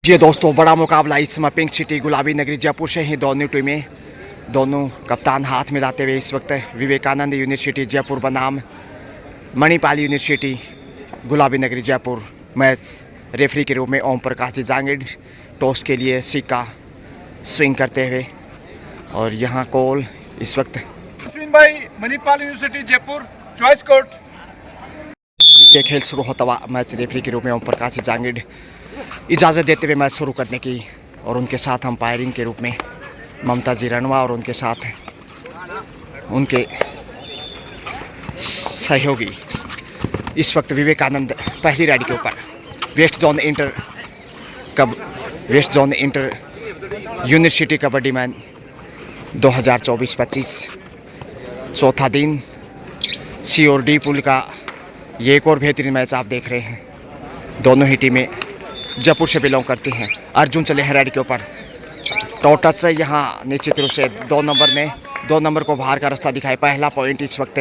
ये दोस्तों बड़ा मुकाबला इस समय पिंक सिटी गुलाबी नगरी जयपुर से ही दोनों टीमें, दोनों कप्तान हाथ मिलाते हुए इस वक्त विवेकानंद यूनिवर्सिटी जयपुर बनाम मणिपाल यूनिवर्सिटी गुलाबी नगरी जयपुर। मैच रेफरी के रूप में ओम प्रकाश जी जांगिड़ टॉस के लिए सिक्का स्विंग करते हुए, और यहाँ कॉल इस वक्त Manipal university Jaipur choice court. ये खेल शुरू होता हुआ मैच रेफरी के रूप में ओम प्रकाश जी जांगिड़ इजाज़त देते हुए मैच शुरू करने की, और उनके साथ अंपायरिंग के रूप में ममता जी रणवा और उनके साथ उनके सहयोगी इस वक्त विवेकानंद पहली रेडी के ऊपर। West zone inter university kabaddi man 2024-25 चौथा दिन सी और डी पुल का ये एक और बेहतरीन मैच आप देख रहे हैं। दोनों ही टीमें जयपुर से बिलोंग करती हैं। अर्जुन चले हैं रेडी के ऊपर। टोटस से यहाँ निश्चित रूप से 2 नंबर को बाहर का रास्ता दिखाए। पहला पॉइंट इस वक्त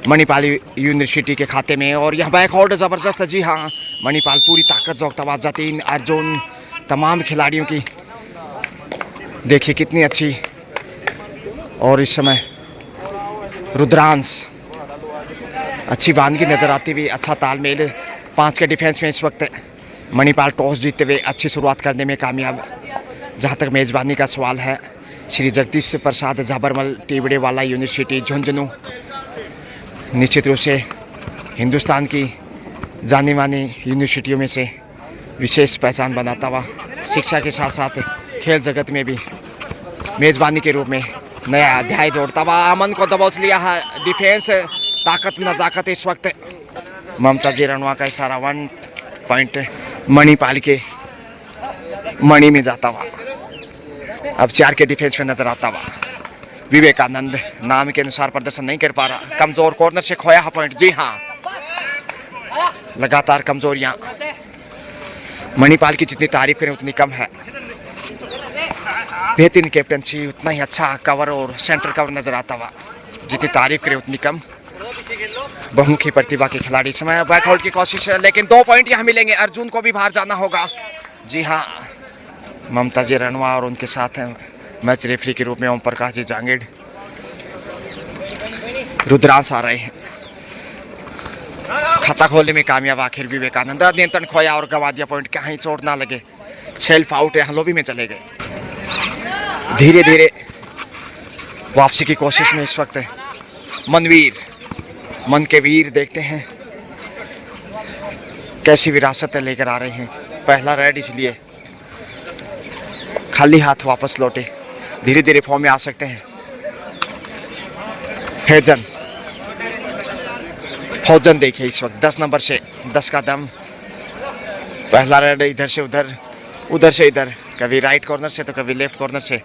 मणिपाल यूनिवर्सिटी के खाते में, और यहाँ बैक होल्ड ज़बरदस्त। जी हाँ, मणिपाल पूरी ताकत जोकता हुआ जतीन अर्जुन तमाम खिलाड़ियों की देखिए कितनी अच्छी, और इस समय रुद्रांश अच्छी बांध की नज़र आती हुई। अच्छा तालमेल 5 के डिफेंस में इस वक्त मणिपाल टॉस जीतते हुए अच्छी शुरुआत करने में कामयाब। जहां तक मेज़बानी का सवाल है, श्री जगदीश प्रसाद झाबरमल टिबड़े वाला यूनिवर्सिटी झुंझुनू निश्चित रूप से हिंदुस्तान की जानी मानी यूनिवर्सिटियों में से विशेष पहचान बनाता हुआ, शिक्षा के साथ साथ खेल जगत में भी मेज़बानी के रूप में नया अध्याय जोड़ता हुआ। अमन को दबोच लिया है। डिफेंस ताकत नज़ाकत इस वक्त ममता जी रणवा का इशारा 1 पॉइंट मणिपाल के मणि में जाता हुआ। अब 4 के डिफेंस में नजर आता हुआ विवेकानंद नाम के अनुसार प्रदर्शन नहीं कर पा रहा। कमजोर कॉर्नर से खोया है पॉइंट। जी हाँ, लगातार कमजोरियां मणिपाल की जितनी तारीफ करें उतनी कम है। बेहतरीन कैप्टनसी, उतना ही अच्छा कवर और सेंटर कवर नजर आता हुआ। जितनी तारीफ करें उतनी कम। बहुमुखी प्रतिभा के खिलाड़ी समय बैक होल्ड की कोशिश, लेकिन 2 पॉइंट यहाँ मिलेंगे। अर्जुन को भी बाहर जाना होगा। जी हाँ, ममता जी रणवा और उनके साथ मैच रेफरी के रूप में ओम प्रकाश जी जांगिड़। रुद्रांश आ रहे हैं। खाता खोलने में कामयाब आखिर विवेकानंद। नियंत्रण खोया और गवा दिया पॉइंट। कहीं चोट ना लगे। सेल्फ आउट है, हलोबी में चले गए। धीरे धीरे वापसी की कोशिश में इस वक्त मन के वीर देखते हैं कैसी विरासत लेकर आ रहे हैं। पहला रेड इसलिए खाली हाथ वापस लौटे। धीरे धीरे फॉर्म में आ सकते हैं। फौजन देखिए इस वक्त 10 नंबर से 10 का दम। पहला रेड इधर से उधर से इधर, कभी राइट कॉर्नर से तो कभी लेफ्ट कॉर्नर से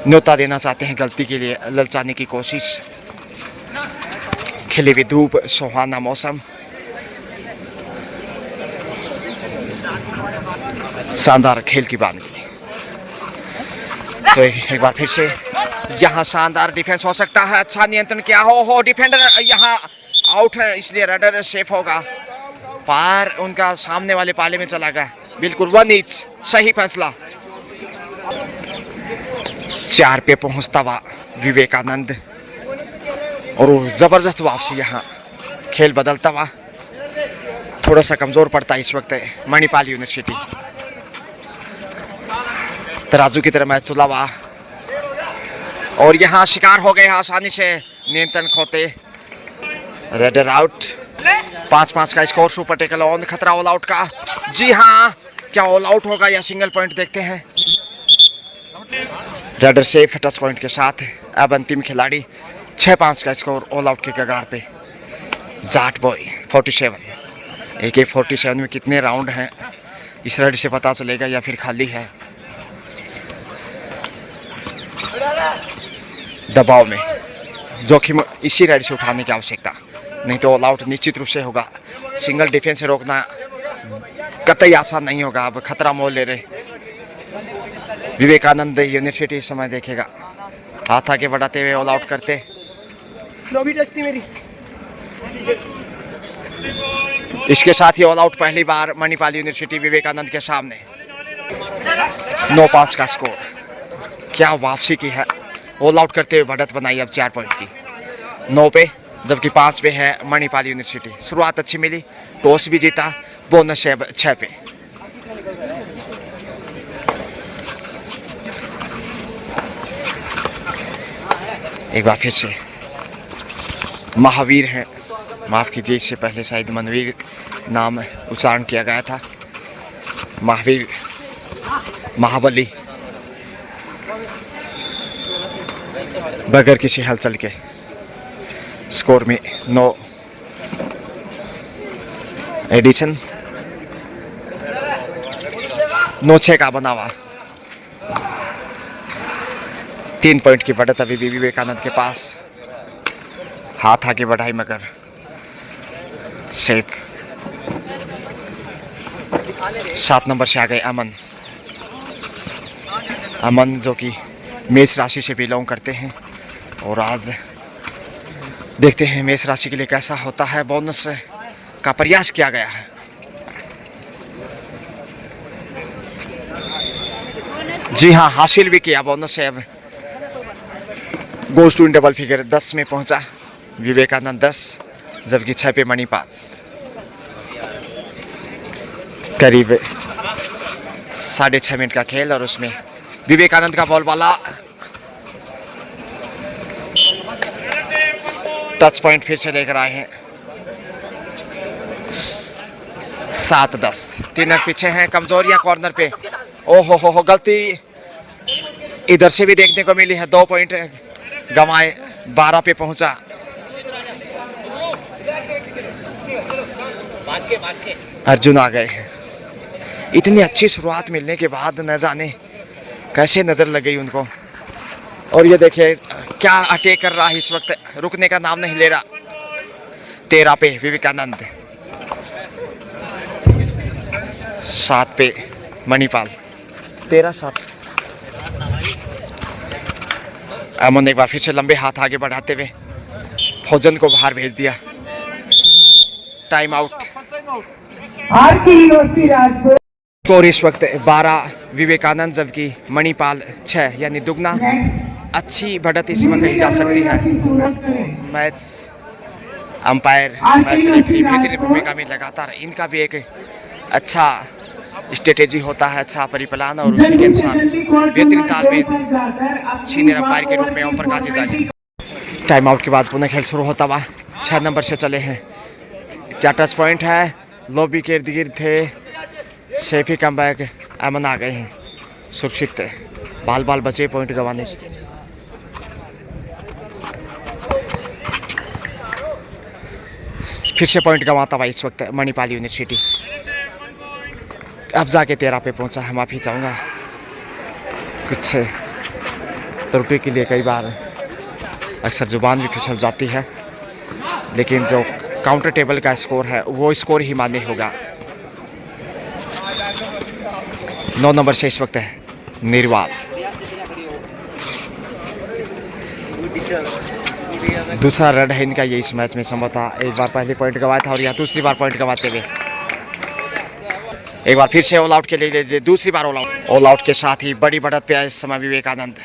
न्योता देना चाहते हैं। गलती के लिए ललचाने की कोशिश। खिली हुई धूप, सुहाना मौसम, शानदार खेल की बात। तो एक बार फिर से यहाँ शानदार डिफेंस हो सकता है। अच्छा नियंत्रण क्या हो डिफेंडर यहाँ आउट है, इसलिए रेडर सेफ होगा। पार उनका सामने वाले पाले में चला गया। बिल्कुल 1 इंच सही फैसला। 4 पे पहुंचता हुआ विवेकानंद, और जबरदस्त वापसी। यहाँ खेल बदलता हुआ थोड़ा सा कमजोर पड़ता है इस वक्त मणिपाल यूनिवर्सिटी। तराजू की तरह मैच तुला हुआ, और यहाँ शिकार हो गए आसानी से। नियंत्रण खोते। Raider out. 5-5 का स्कोर। Super tackle on. खतरा ऑल आउट का। जी हाँ, क्या ऑल आउट होगा या सिंगल पॉइंट, देखते हैं। रेडर सेफ टच पॉइंट के साथ। अब अंतिम खिलाड़ी। 6-5 का स्कोर ऑल आउट के कगार पे। जाट बॉय 47। AK-47 में कितने राउंड हैं इस रेड से पता चलेगा, या फिर खाली है। दबाव में जोखिम इसी रेड से उठाने की आवश्यकता, नहीं तो ऑल आउट निश्चित रूप से होगा। सिंगल डिफेंस से रोकना कतई आसान नहीं होगा। अब खतरा मोल ले रहे विवेकानंद यूनिवर्सिटी इस समय देखेगा। हाथ आगे बढ़ाते हुए ऑल आउट करते। इसके साथ ही ऑल आउट पहली बार मणिपाल यूनिवर्सिटी विवेकानंद के सामने। 9-5 का स्कोर। क्या वापसी की है, ऑल आउट करते हुए बढ़त बनाई अब 4 पॉइंट की 9 पे, जबकि 5 पे है मणिपाल यूनिवर्सिटी। शुरुआत अच्छी मिली, टॉस भी जीता, बोनस है 6 पे। एक बार फिर से महावीर है, माफ़ कीजिए इससे पहले शायद मनवीर नाम उच्चारण किया गया था। महावीर, महाबली बगैर किसी हलचल के स्कोर में 9 एडिशन 9-6 का बनावा। 3 पॉइंट की बढ़त अभी भी विवेकानंद के पास। हाथ आगे बढ़ाई मगर सेफ। 7 नंबर से आ गए अमन। अमन जो कि मेष राशि से बिलोंग करते हैं और आज देखते हैं मेष राशि के लिए कैसा होता है। बोनस का प्रयास किया गया है। जी हाँ, हासिल भी किया बोनस है। अब goes to in double figure 10 में पहुंचा विवेकानंद 10, जबकि 6 पे मणिपाल। करीब 6.5 मिनट का खेल और उसमें विवेकानंद का बॉल वाला टच पॉइंट फिर से लेकर आए हैं। 7-10, 3 अंक पीछे हैं। कमजोरियां कॉर्नर पे, ओहो हो गलती इधर से भी देखने को मिली है। 2 पॉइंट गंवाए, 12 पे पहुंचा। अर्जुन आ गए हैं। इतनी अच्छी शुरुआत मिलने के बाद न जाने कैसे नजर लग गई उनको। और ये देखिए क्या अटैक कर रहा है इस वक्त, रुकने का नाम नहीं ले रहा। 13 पे विवेकानंद, 7 पे मणिपाल। 13-7। अमन एक बार फिर से लंबे हाथ आगे बढ़ाते हुए फौजन को बाहर भेज दिया। Time out. स्कोर इस वक्त 12 विवेकानंद, जबकि मणिपाल 6, यानी दुगना। अच्छी बढ़त इसमें कही जा सकती है। मैच अंपायर, मैच रेफरी बेहतरीन भूमिका में लगातार इनका भी एक अच्छा स्ट्रेटेजी होता है, अच्छा परिप्लान, और उसी के अनुसार बेहतरीन तालमेल सीनियर अंपायर के रूप में ओम प्रकाश जानी। टाइम आउट के बाद पुनः खेल शुरू होता हुआ 6 नंबर से चले हैं। क्या टच पॉइंट है, लॉबी के इर्द गिर्द थे। सेफी कम बैक, अमन आ गए हैं सुरक्षित। बाल बचे पॉइंट गंवाने से। फिर से पॉइंट गंवाता हुआ इस वक्त मणिपाल यूनिवर्सिटी। अब जाके 13 पे पहुंचा है। माफ़ी चाहूँगा कुछ त्रुटि के लिए, कई बार अक्सर जुबान भी फिसल जाती है, लेकिन जो काउंटर टेबल का स्कोर है वो स्कोर ही मान्य होगा। 9 नंबर से इस वक्त है निर्वाल। दूसरा रेड है इनका ये इस मैच में संभवतः। एक बार पहले पॉइंट गंवाया था और यहाँ दूसरी बार पॉइंट गंवाते हुए एक बार फिर से ऑल आउट के लिए दूसरी बार ऑल आउट के साथ ही बड़ी बढ़त पे आए इस समय विवेकानंद।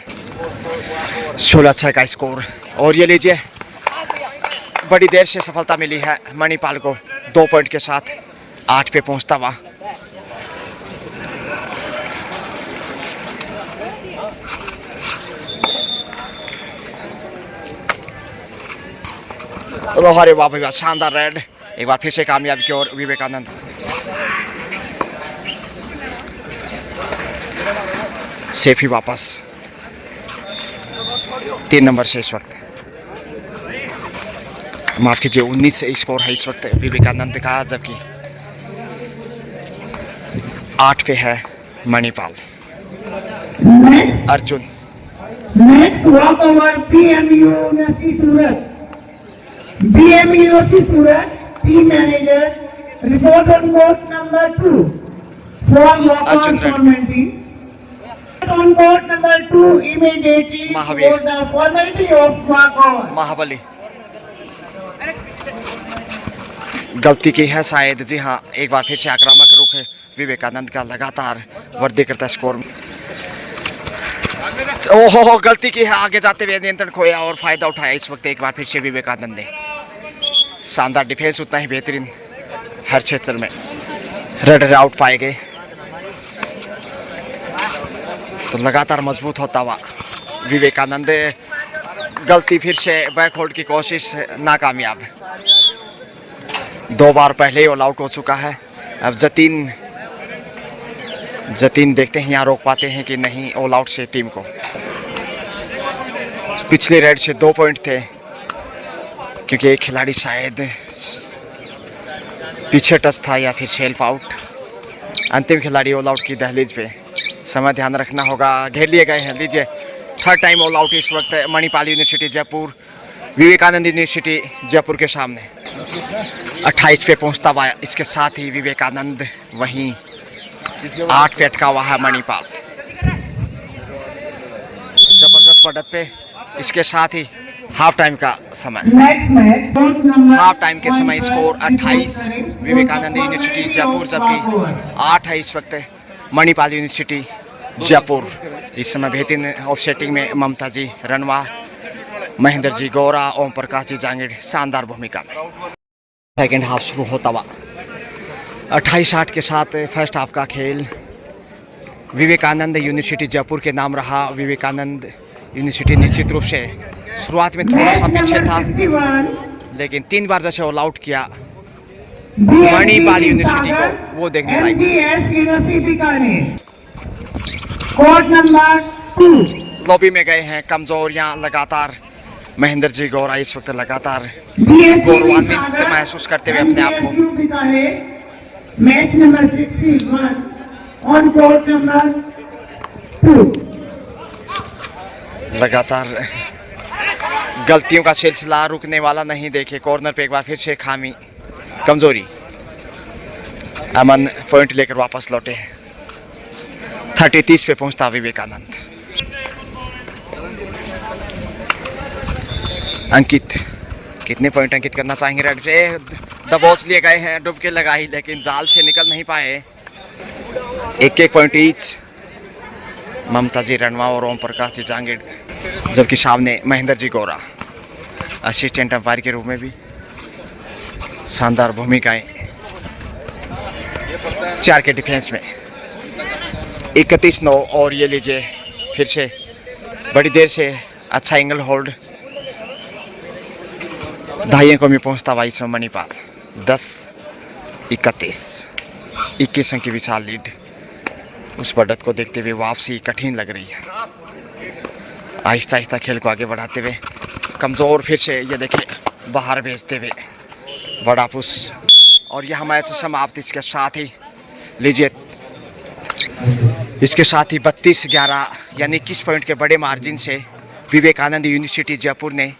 16-6 का स्कोर। और ये लीजिए बड़ी देर से सफलता मिली है मणिपाल को 2 पॉइंट के साथ 8 पे पहुंचता हुआ। अरे वाह भाई वाह, शानदार रेड। एक बार फिर से कामयाबी की ओर विवेकानंद। सेफी वापस 3 नंबर से इस वक्त। माफ कीजिए 19 से स्कोर है इस वक्त विवेकानंद का, जबकि 8 पे है Manipal. Arjun next walkover BMU university Surat. BMU university Surat team manager report on court number 2 for walk Arjun on formality on court number 2 immediately Mahavir. for the formality of walk over. महाबली गलती की है शायद, जी हाँ। एक बार फिर से आक्रामक रुख है विवेकानंद का, लगातार वृद्धि करता है स्कोर। ओहो, गलती की है, आगे जाते हुए नियंत्रण खोया और फायदा उठाया इस वक्त एक बार फिर से विवेकानंद ने। शानदार डिफेंस, उतना ही बेहतरीन हर क्षेत्र में। रनर आउट पाए गए तो लगातार मजबूत होता हुआ विवेकानंद। गलती फिर से, बैक होल्ड की कोशिश नाकामयाब। 2 बार पहले ही ऑल आउट हो चुका है। अब जतीन देखते हैं यहाँ रोक पाते हैं कि नहीं ऑल आउट से टीम को। पिछले रेड से 2 पॉइंट थे क्योंकि एक खिलाड़ी शायद पीछे टच था या फिर सेल्फ आउट। अंतिम खिलाड़ी ऑल आउट की दहलीज पे, समय ध्यान रखना होगा। घेर लिए गए हैं, लीजिए 3rd टाइम ऑल आउट इस वक्त मणिपाल यूनिवर्सिटी जयपुर विवेकानंद यूनिवर्सिटी जयपुर के सामने। 28 पे पहुंचता हुआ इसके साथ ही विवेकानंद, वहीं 8 पे अटका हुआ है मणिपाल। जबरदस्त बढ़त पे, इसके साथ ही हाफ टाइम का समय। हाफ टाइम के समय स्कोर 28 विवेकानंद यूनिवर्सिटी जयपुर, जबकि 8 है इस वक्त मणिपाल यूनिवर्सिटी जयपुर। इस समय बेहतरीन ऑफसेटिंग में ममता जी रनवा, महेंद्र जी गौरा, ओम प्रकाश जी जांगिड़ शानदार भूमिका में। सेकेंड हाफ शुरू होता हुआ 28-8 के साथ फर्स्ट हाफ का खेल विवेकानंद यूनिवर्सिटी जयपुर के नाम रहा। विवेकानंद यूनिवर्सिटी निश्चित रूप से शुरुआत में थोड़ा सा पीछे था, लेकिन 3 बार जैसे ऑल आउट किया मणिपाल यूनिवर्सिटी को, वो देखने लायक। लॉबी में गए हैं कमजोर, यहाँ लगातार महेंद्र जी गौरा इस वक्त लगातार गौरवान्वित महसूस करते हुए अपने आप को। Match number 61 on court number 2। लगातार गलतियों का सिलसिला रुकने वाला नहीं। देखे कॉर्नर पे एक बार फिर से खामी, कमजोरी। अमन पॉइंट लेकर वापस लौटे। 30-30 पे पहुंचता विवेकानंद। अंकित कितने पॉइंट अंकित करना चाहेंगे? रेड से दबोच लिए गए हैं, डुबकी लगाई, लेकिन जाल से निकल नहीं पाए। 1-1 पॉइंट ईच। ममता जी रणवा और ओम प्रकाश जी जांगिड़, जबकि सामने महेंद्र जी गौरा असिस्टेंट अंपायर के रूप में भी शानदार भूमिकाएं। 4 के डिफेंस में 31-9। और ये लीजिए फिर से बड़ी देर से अच्छा एंगल होल्ड। ढाई अंकों में पहुंचता हुआ इसमें मणिपाल 10-31। 21 अंक की विशाल लीड। उस बढ़त को देखते हुए वापसी कठिन लग रही है। आहिस्ता आहिस्ता खेल को आगे बढ़ाते हुए कमज़ोर फिर से ये देखिए बाहर भेजते हुए बड़ा पुश। और यह मैच समाप्त। इसके साथ ही लीजिए, इसके साथ ही 32-11 यानी 21 पॉइंट के बड़े मार्जिन से विवेकानंद यूनिवर्सिटी जयपुर ने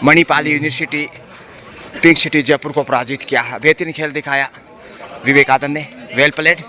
Manipal university pink city Jaipur को पराजित किया है। बेहतरीन खेल दिखाया विवेकानंद ने। Well played.